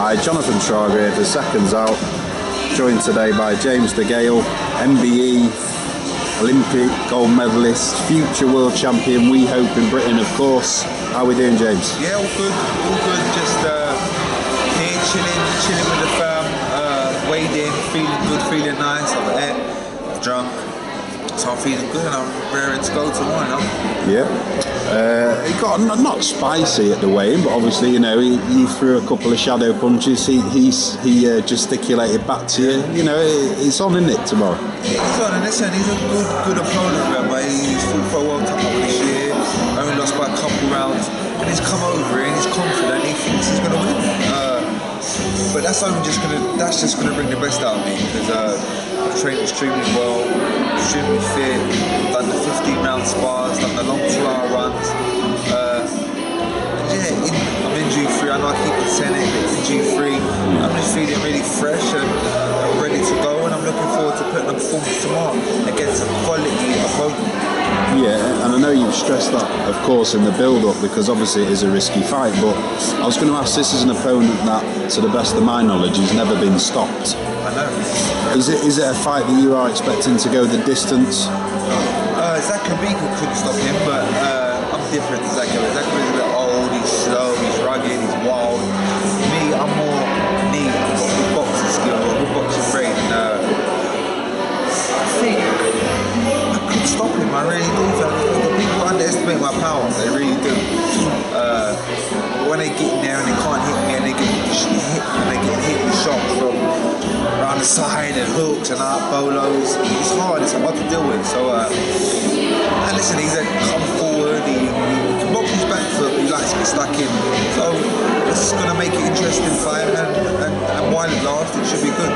Hi, Jonathan Schrager here for Seconds Out, joined today by James Degale, MBE, Olympic gold medalist, future world champion, we hope in Britain of course. How are we doing, James? Yeah, all good, just here chilling with the fam, weighed in, feeling good, feeling nice, I've ate, drunk, so I'm feeling good and I'm raring to go tomorrow now. Yeah. It got not spicy at the weigh-in, but obviously, you know, he threw a couple of shadow punches. He gesticulated back to you. You know, it's on, isn't it, tomorrow? He's on, and listen, he's a good opponent, remember. He's fought for a World title this year, only lost by a couple rounds, and he's come over here and he's confident. He thinks he's going to win. But that's just gonna bring the best out of me, because I've trained extremely well, extremely fit, done the 15-round spars, done the long 2-hour runs. I'm injury free. I know I keep on saying it, but injury free. I'm just feeling really fresh and ready to go, and I'm looking forward to putting a performance tomorrow against a quality opponent. Yeah, and I know you've stressed that, of course, in the build-up, because obviously it is a risky fight, but I was going to ask, this is an opponent that, to the best of my knowledge, has never been stopped. I know. Is it a fight that you are expecting to go the distance? Zach Kabika couldn't stop him, but I'm different to Zach Kabika. Zach Kabika's a bit old, he's slow, he's rugged, he's wild. Me, I'm more neat, I've got good boxing skill, I've got good boxing brain, and I think I could stop him, I really do. The people underestimate my power, they really do. When they get in there and they can't hit me, and they get hit with shots from around the side and hooks and out bolos, it's hard to deal with. So, and listen, he's a come forward, he can box his back foot, but he likes to get stuck in. So it's going to make it interesting fight, and while it lasts, it should be good.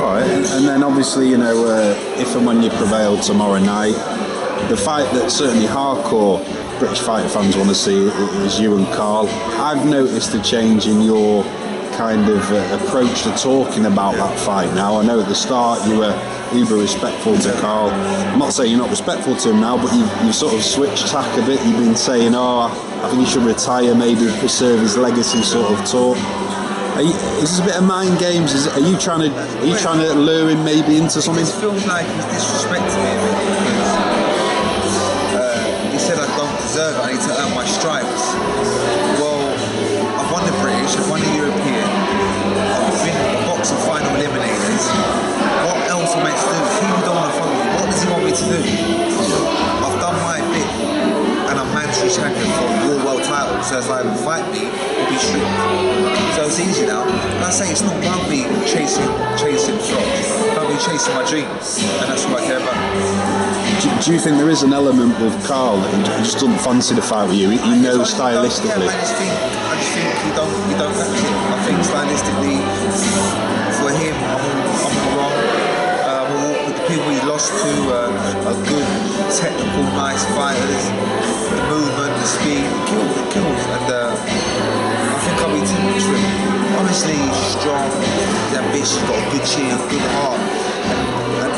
Alright, and then obviously, you know, if and when you prevail tomorrow night, the fight that certainly hardcore British fighter fans want to see is you and Carl. I've noticed a change in your kind of approach to talking about that fight now. I know at the start you were uber respectful to Carl. I'm not saying you're not respectful to him now, but you've sort of switched tack a bit. You've been saying, oh, I think he should retire, maybe preserve his legacy sort of talk. Is this a bit of mind games? Are you trying to lure him maybe into something? It feels like he's disrespecting me a bit, because he said I don't deserve it, I need to earn my stripes. Well, I've won the British, I've won the European, I've been boxing final eliminators. What else am I to do? People don't want to follow me. What does he want me to do? I've done my bit, and I'm mandatory champion for your world title, so if I fight me, it'll be strict. So it's easy now. And I say it's not about me chasing shots, it's about me chasing my dreams, and that's what I care about. Do you think there is an element with Carl that he just doesn't fancy the fight with you? He knows stylistically. I just think he don't fancy it. I think stylistically, for him, I'm wrong. The people he lost to are good, technical, nice fighters. The movement, the speed, it kills. And I think I'll be too much for him. Honestly, he's strong, he's ambitious, he's got a good chin, a good heart, and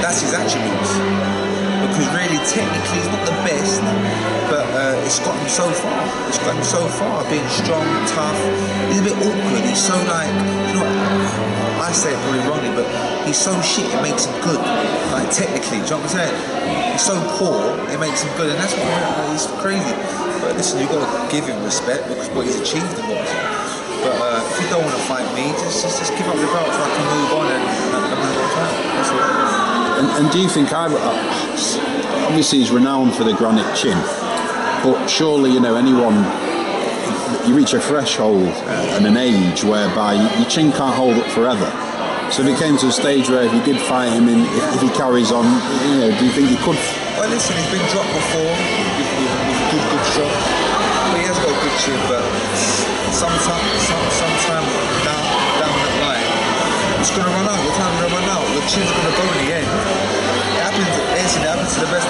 that's his attributes. Because really, technically, he's not the best, but it's got him so far. It's got him so far, being strong, tough. He's a bit awkward. He's so like, you know, I say it probably wrongly, but he's so shit, it makes him good. Like technically, do you know what I'm saying? He's so poor, it makes him good, and that's what he's crazy. But listen, you've got to give him respect because what he's achieved in boxing. But if you don't want to fight me, just give up the belt so I can move on and move on time. That's what it is. And do you think obviously he's renowned for the granite chin, but surely, you know, you reach a threshold and an age whereby your chin can't hold up forever. So if it came to a stage where if you did fight him, if he carries on, you know, do you think he could? Well, listen, he's been dropped before with good shot, but he has got a good chin. But sometime down that line, it's going to run out. Your time's going to run out. Your chin's going to go in the end. It happens to the best of them.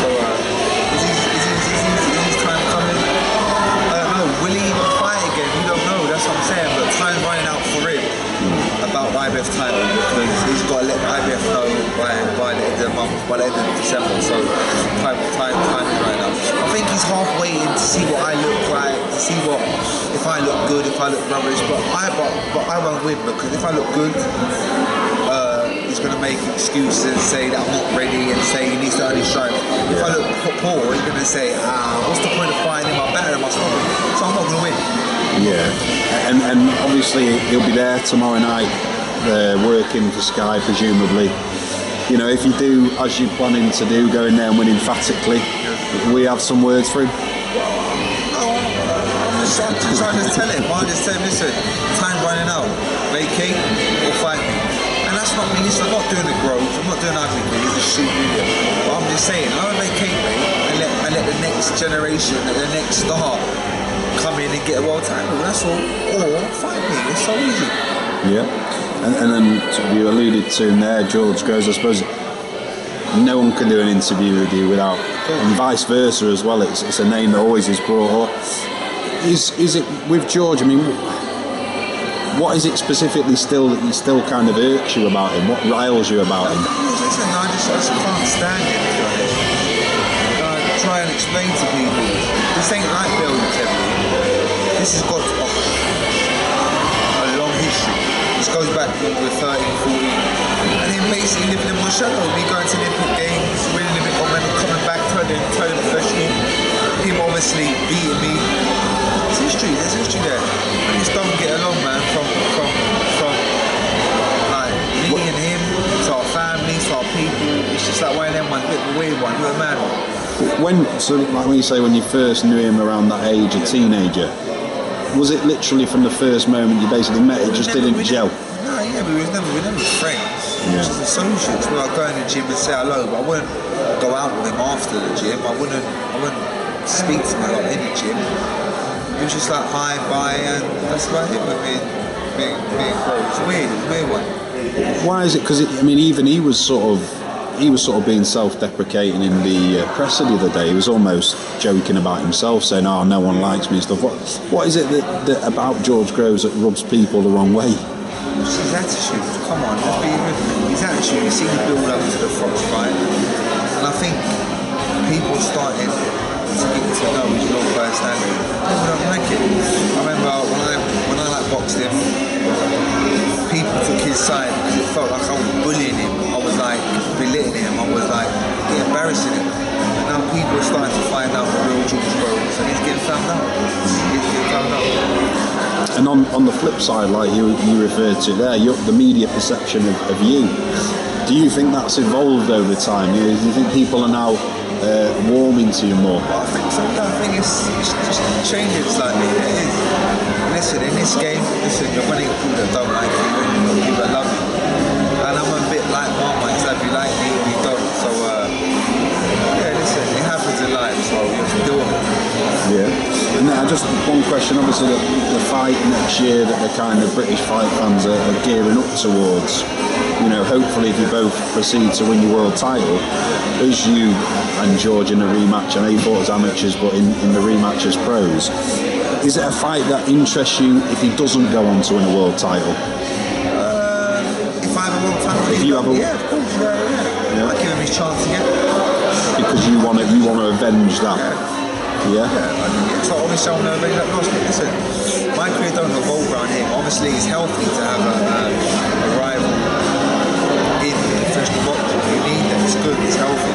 So is his time coming? I don't know. Will he even fight again? We don't know. That's what I'm saying. But time's running out for him about the IBF title, because he's got to let the IBF know by the end of the month, by the end of December. So time is running out. think he's half waiting to see what I look like, to see what if I look good, if I look rubbish. But I won't win, because if I look good, he's going to make excuses and say that I'm not ready and say he needs to earn his stripes. If I look poor, he's going to say, what's the point of fighting him? I'm better than myself, so I'm not going to win. Yeah, and obviously he'll be there tomorrow night, working for Sky presumably. You know, if you do as you're planning to do, going there and win emphatically, we have some words for him. I'm just trying to tell him. I'm just saying, listen, time's running out. Vacate or fight me. And that's not me. Listen, I'm not doing the growth. I'm not doing ugly things. It's a shoot video. But I'm just saying, I'll vacate, mate, and let the next generation, the next star, come in and get a world title. That's all. Or fight me. It's so easy. Yeah. And then you alluded to him there, George Groves. I suppose no one can do an interview with you without, and vice versa as well. It's a name that always is brought up. Is it with George? I mean, what is it specifically still that you still kind of irks you about him? What riles you about him? Listen, I just can't stand him. I try and explain to people, this ain't like building Kevin. This has got a long history. This goes back when we were 13, 14. And him basically living in my shadow. Me going to Olympic Games, winning Olympic gold medal, coming back, turning professional. Him obviously beating me. It's history, there's history there. I just don't get along, man, from like me and him, to our families, to our people. It's just like one of them ones, a bit of a weird one, you're a mad one. Like when you say when you first knew him around that age, a teenager, was it literally from the first moment you basically met, it just didn't gel? No, yeah, we were never friends. We were just associates. We would go in the gym and say hello, but I wouldn't go out with him after the gym. I wouldn't speak to him a lot in the gym. It was just like hi, bye, and that's about it with being close. It's weird, it's a weird one. Why is it? Because I mean, even he was sort of being self-deprecating in the presser the other day. He was almost joking about himself, saying, "Oh, no one likes me" and stuff. What is it that about George Groves that rubs people the wrong way? It's his attitude. Come on, let's be real. His attitude. You see the build up to the Froch fight, and I think people started to get to know his real personality. People don't like it. I remember when I like boxed him, people took his side because it felt like I was bullying him. I was like belittling him. I was like embarrassing him. And now people are starting to find out the real George Groves, and he's getting found out. And on the flip side, like you referred to there, the media perception of you, do you think that's evolved over time? Do you think people are now warming to you more? Well, I think so. I think it's just changing slightly. It is. Listen, in this game, you're going to get people that don't like you and you've got people that love you. And I'm a bit like Marmite, so if you like me or you don't. So, yeah, listen, it happens in life, so you have to deal with it. Yeah. And then just one question, obviously the fight next year that the kind of British fight fans are gearing up towards, you know, hopefully if you both proceed to win your world title, as you and George in a rematch, I know you fought as amateurs, but in the rematch as pros, is it a fight that interests you if he doesn't go on to win a world title? If I have a world title, if you have a, yeah, of course, yeah. I'll give him his chance again. Because you want to avenge that. Yeah. So obviously I want to avenge that loss. But listen, my career don't revolve around him. Obviously it's healthy to have a rival in professional boxing. You need that. It's good. It's healthy.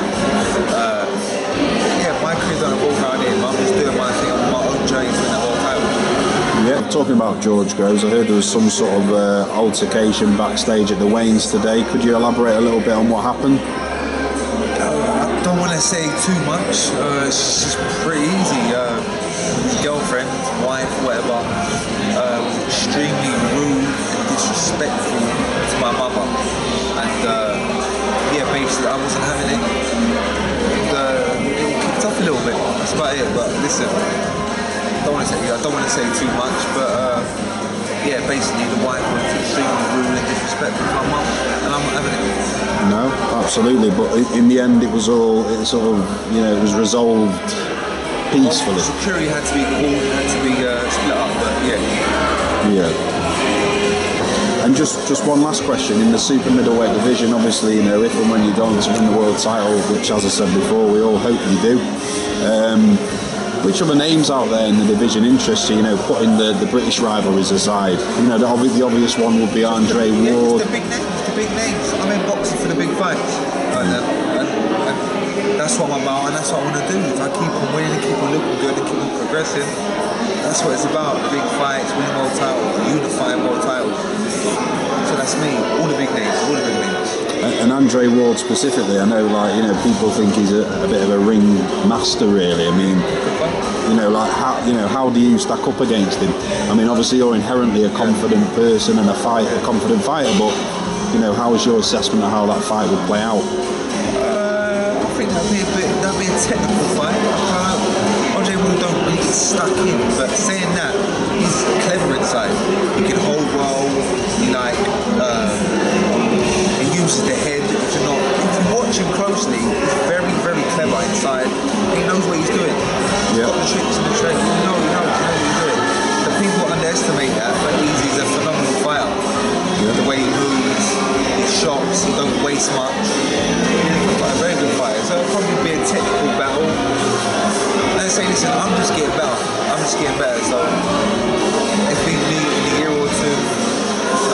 Yeah, my career don't revolve around him. I'm just doing my thing. I'm my own journey to win that world title. Yeah, talking about George Groves, I heard there was some sort of altercation backstage at the Waynes today. Could you elaborate a little bit on what happened? I don't want to say too much. It's just pretty easy. His girlfriend, wife, whatever, was extremely rude and disrespectful to my mother. And yeah, basically I wasn't having it. And it kicked off a little bit. That's about it. But listen, I don't want to say too much. But yeah, basically the wife was extremely rude and disrespectful to my mum, and I'm not having it. No, absolutely. But in the end, it was resolved peacefully. Well, security had to be called, had to be split up, but yeah. Yeah. And just one last question, in the super middleweight division, obviously, you know, if and when you go on to win the world title, which as I said before, we all hope you do, Which other names out there in the division interest you? You know, putting the British rivalries aside. You know, the obvious one would be Andre Ward. The big names. I'm in boxing for the big fights. And that's what I'm about, and that's what I want to do. If I keep on winning and keep on looking good and keep on progressing, that's what it's about. Big fights, winning more titles, unifying more titles. So that's me. All the big names. And Andre Ward specifically, I know, like, you know, people think he's a bit of a ring master, really. I mean, you know, like, how do you stack up against him? I mean, obviously you're inherently a confident person and a confident fighter, but, you know, how is your assessment of how that fight would play out? I think that'd be a technical fight. Andre Ward don't really get stuck in, but saying that, he's clever inside. He can hold well. He uses the head. If you watch him closely, he's very, very clever inside. He knows what he's doing. He's got the tricks in the trade. He knows what he's doing. The people underestimate that, but he's a phenomenal fighter. The way he moves, his shots, he don't waste much. He's a very good fighter. So it'll probably be a technical battle. And say, listen, I'm just getting better. So if we meet in a year or two,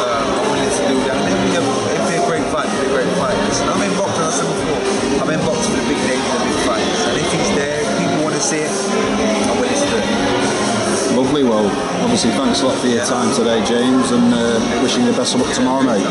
I'm willing to do that. It'll be a great fight. Listen, I'm in boxing, I said before. I'm in boxing for the big names and the big fights. And if he's there, if people want to see it, I'm willing to do it. Lovely. Well, obviously, thanks a lot for your time today, James, and wishing you the best of luck tomorrow, mate.